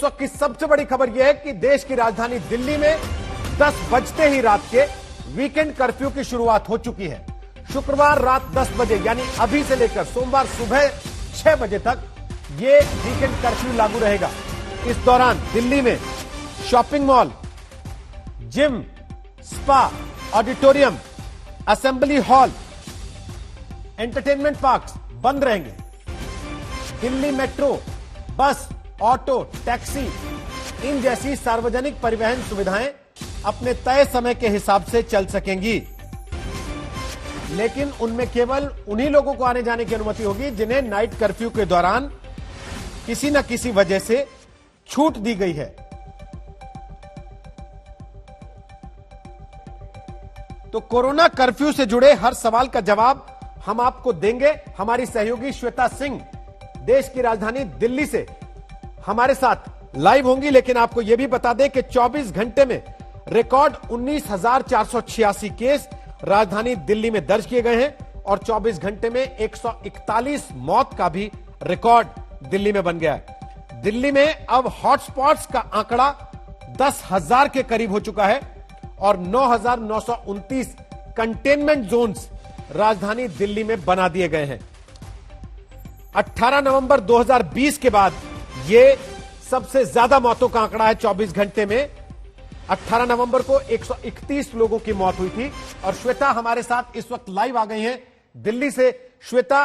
इस वक्त की सबसे बड़ी खबर यह है कि देश की राजधानी दिल्ली में 10 बजते ही रात के वीकेंड कर्फ्यू की शुरुआत हो चुकी है। शुक्रवार रात 10 बजे यानी अभी से लेकर सोमवार सुबह 6 बजे तक ये वीकेंड कर्फ्यू लागू रहेगा। इस दौरान दिल्ली में shopping mall, gym, spa, auditorium, assembly hall, entertainment parks बंद रहेंगे। दिल्ली मेट्रो, बस, ऑटो, टैक्सी इन जैसी सार्वजनिक परिवहन सुविधाएं अपने तय समय के हिसाब से चल सकेंगी, लेकिन उनमें केवल उन्हीं लोगों को आने जाने की अनुमति होगी जिन्हें नाइट कर्फ्यू के दौरान किसी न किसी वजह से छूट दी गई है। तो कोरोना कर्फ्यू से जुड़े हर सवाल का जवाब हम आपको देंगे। हमारी सहयोगी श्वेता सिंह देश की राजधानी दिल्ली से हमारे साथ लाइव होंगी, लेकिन आपको यह भी बता दें कि 24 घंटे में रिकॉर्ड 19,486 केस राजधानी दिल्ली में दर्ज किए गए हैं और 24 घंटे में 141 मौत का भी रिकॉर्ड दिल्ली में बन गया है। दिल्ली में अब हॉटस्पॉट्स का आंकड़ा 10,000 के करीब हो चुका है और 9,929 कंटेनमेंट जोन्स राजधानी दिल्ली में बना दिए गए हैं। 18 नवंबर 2020 के बाद यह सबसे ज्यादा मौतों का आंकड़ा है। 24 घंटे में 18 नवंबर को 131 लोगों की मौत हुई थी। और श्वेता हमारे साथ इस वक्त लाइव आ गई हैं दिल्ली से। श्वेता,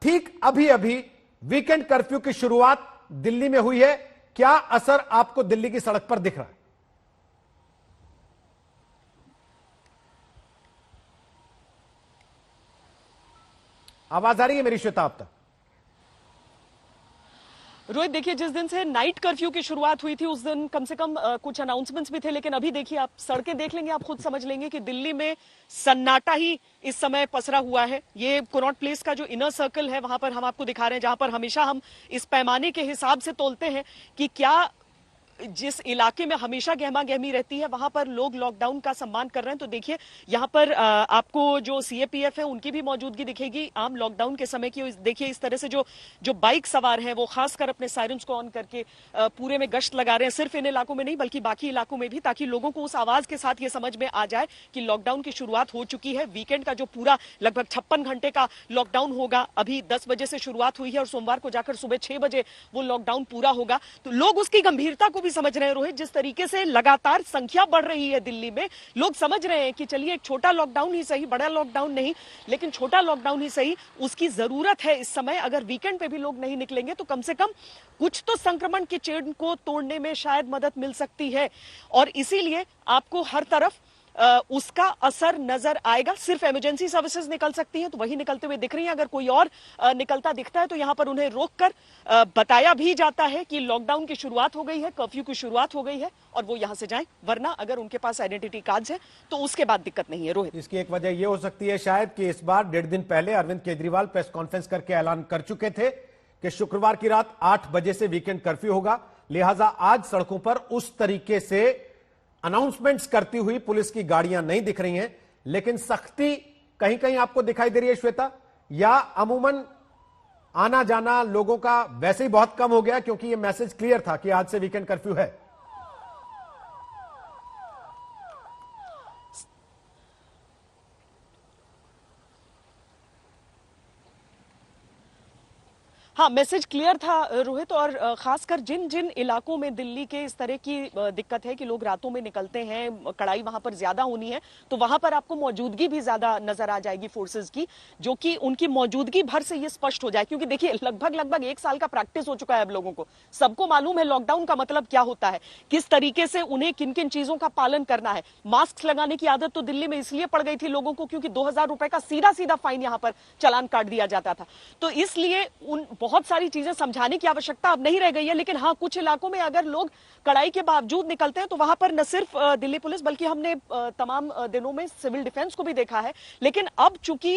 ठीक अभी अभी वीकेंड कर्फ्यू की शुरुआत दिल्ली में हुई है, क्या असर आपको दिल्ली की सड़क पर दिख रहा है? आवाज आ रही है मेरी श्वेता आप तक? रोहित, देखिए, जिस दिन से नाइट कर्फ्यू की शुरुआत हुई थी उस दिन कम से कम कुछ अनाउंसमेंट्स भी थे, लेकिन अभी देखिए, आप सड़कें देख लेंगे, आप खुद समझ लेंगे कि दिल्ली में सन्नाटा ही इस समय पसरा हुआ है। ये कनॉट प्लेस का जो इनर सर्कल है वहां पर हम आपको दिखा रहे हैं, जहां पर हमेशा हम इस पैमाने के हिसाब से तोलते हैं कि क्या जिस इलाके में हमेशा गहमा गहमी रहती है वहां पर लोग लॉकडाउन का सम्मान कर रहे हैं। तो देखिए, यहाँ पर आपको जो सीएपीएफ है उनकी भी मौजूदगी दिखेगी आम लॉकडाउन के समय की। देखिए, इस तरह से जो बाइक सवार हैं वो खासकर अपने सायरन्स को ऑन करके पूरे में गश्त लगा रहे हैं, सिर्फ इन इलाकों में नहीं बल्कि बाकी इलाकों में भी, ताकि लोगों को उस आवाज के साथ ये समझ में आ जाए कि लॉकडाउन की शुरुआत हो चुकी है। वीकेंड का जो पूरा लगभग 56 घंटे का लॉकडाउन होगा, अभी 10 बजे से शुरुआत हुई है और सोमवार को जाकर सुबह 6 बजे वो लॉकडाउन पूरा होगा। तो लोग उसकी गंभीरता को भी समझ रहे हैं रोहित। जिस तरीके से लगातार संख्या बढ़ रही है दिल्ली में, लोग समझ रहे हैं कि चलिए एक छोटा लॉकडाउन ही सही, बड़ा लॉकडाउन नहीं, लेकिन छोटा लॉकडाउन ही सही, उसकी जरूरत है इस समय। अगर वीकेंड पे भी लोग नहीं निकलेंगे तो कम से कम कुछ तो संक्रमण के चेन को तोड़ने में शायद मदद मिल सकती है। और इसीलिए आपको हर तरफ उसका असर नजर आएगा। सिर्फ इमरजेंसी सर्विसेज निकल सकती हैं तो वही निकलते हुए दिख रही हैं। अगर कोई और निकलता दिखता है तो यहां पर उन्हें रोककर बताया भी जाता है कि लॉकडाउन की शुरुआत हो गई है, कर्फ्यू की शुरुआत हो गई है और वो यहां से जाएं, वरना अगर उनके पास आइडेंटिटी कार्ड्स हैं तो उसके बाद दिक्कत नहीं है। रोहित, इसकी एक वजह यह हो सकती है शायद कि इस बार 1.5 दिन पहले अरविंद केजरीवाल प्रेस कॉन्फ्रेंस करके ऐलान कर चुके थे कि शुक्रवार की रात 8 बजे से वीकेंड कर्फ्यू होगा, लिहाजा आज सड़कों पर उस तरीके से अनाउंसमेंट्स करती हुई पुलिस की गाड़ियां नहीं दिख रही हैं। लेकिन सख्ती कहीं कहीं आपको दिखाई दे रही है श्वेता, या अमूमन आना जाना लोगों का वैसे ही बहुत कम हो गया क्योंकि यह मैसेज क्लियर था कि आज से वीकेंड कर्फ्यू है? हाँ, मैसेज क्लियर था रोहित। और खासकर जिन जिन इलाकों में दिल्ली के इस तरह की दिक्कत है कि लोग रातों में निकलते हैं, कड़ाई वहां पर ज्यादा होनी है, तो वहां पर आपको मौजूदगी भी ज्यादा नजर आ जाएगी फोर्सेस की, जो कि उनकी मौजूदगी भर से ये स्पष्ट हो जाए। क्योंकि देखिए, लगभग 1 साल का प्रैक्टिस हो चुका है अब लोगों को, सबको मालूम है लॉकडाउन का मतलब क्या होता है, किस तरीके से उन्हें किन किन चीजों का पालन करना है। मास्क लगाने की आदत तो दिल्ली में इसलिए पड़ गई थी लोगों को क्योंकि 2,000 रुपए का सीधा सीधा फाइन यहां पर चालान काट दिया जाता था। तो इसलिए बहुत सारी चीजें समझाने की आवश्यकता अब नहीं रह गई है। लेकिन हाँ, कुछ इलाकों में अगर लोग कड़ाई के बावजूद निकलते हैं तो वहां पर न सिर्फ दिल्ली पुलिस बल्कि हमने तमाम दिनों में सिविल डिफेंस को भी देखा है। लेकिन अब चूंकि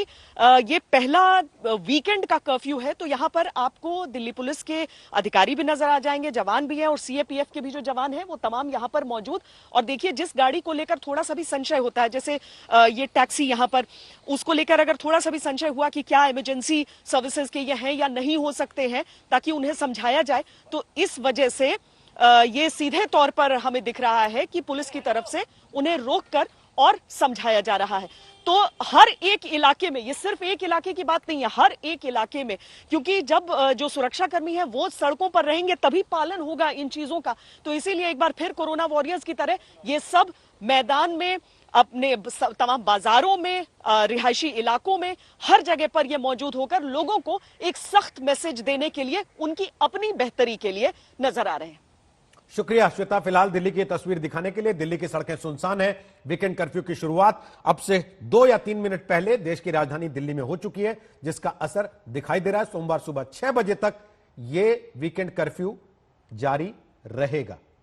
ये पहला वीकेंड का कर्फ्यू है तो यहां पर आपको दिल्ली पुलिस के अधिकारी भी नजर आ जाएंगे, जवान भी हैं और सीएपीएफ के भी जो जवान हैं वो तमाम यहां पर मौजूद। और देखिए, जिस गाड़ी को लेकर थोड़ा सा भी संशय होता है, जैसे ये टैक्सी यहां पर, उसको लेकर अगर थोड़ा सा भी संशय हुआ कि क्या इमरजेंसी सर्विसेज के ये हैं या नहीं हो सकते हैं, ताकि उन्हें समझाया जाए, तो इस वजह से ये सीधे तौर पर हमें दिख रहा है कि पुलिस की तरफ से उन्हें रोककर और समझाया जा रहा है। तो हर एक इलाके में, ये सिर्फ एक इलाके की बात नहीं है, हर एक इलाके में, क्योंकि जब जो सुरक्षाकर्मी है वो सड़कों पर रहेंगे तभी पालन होगा इन चीजों का। तो इसीलिए एक बार फिर कोरोना वॉरियर्स की तरह ये सब मैदान में, अपने तमाम बाजारों में, रिहायशी इलाकों में, हर जगह पर ये मौजूद होकर लोगों को एक सख्त मैसेज देने के लिए, उनकी अपनी बेहतरी के लिए नजर आ रहे हैं। शुक्रिया श्वेता, फिलहाल दिल्ली की तस्वीर दिखाने के लिए। दिल्ली की सड़कें सुनसान है। वीकेंड कर्फ्यू की शुरुआत अब से 2 या 3 मिनट पहले देश की राजधानी दिल्ली में हो चुकी है, जिसका असर दिखाई दे रहा है। सोमवार सुबह 6 बजे तक यह वीकेंड कर्फ्यू जारी रहेगा।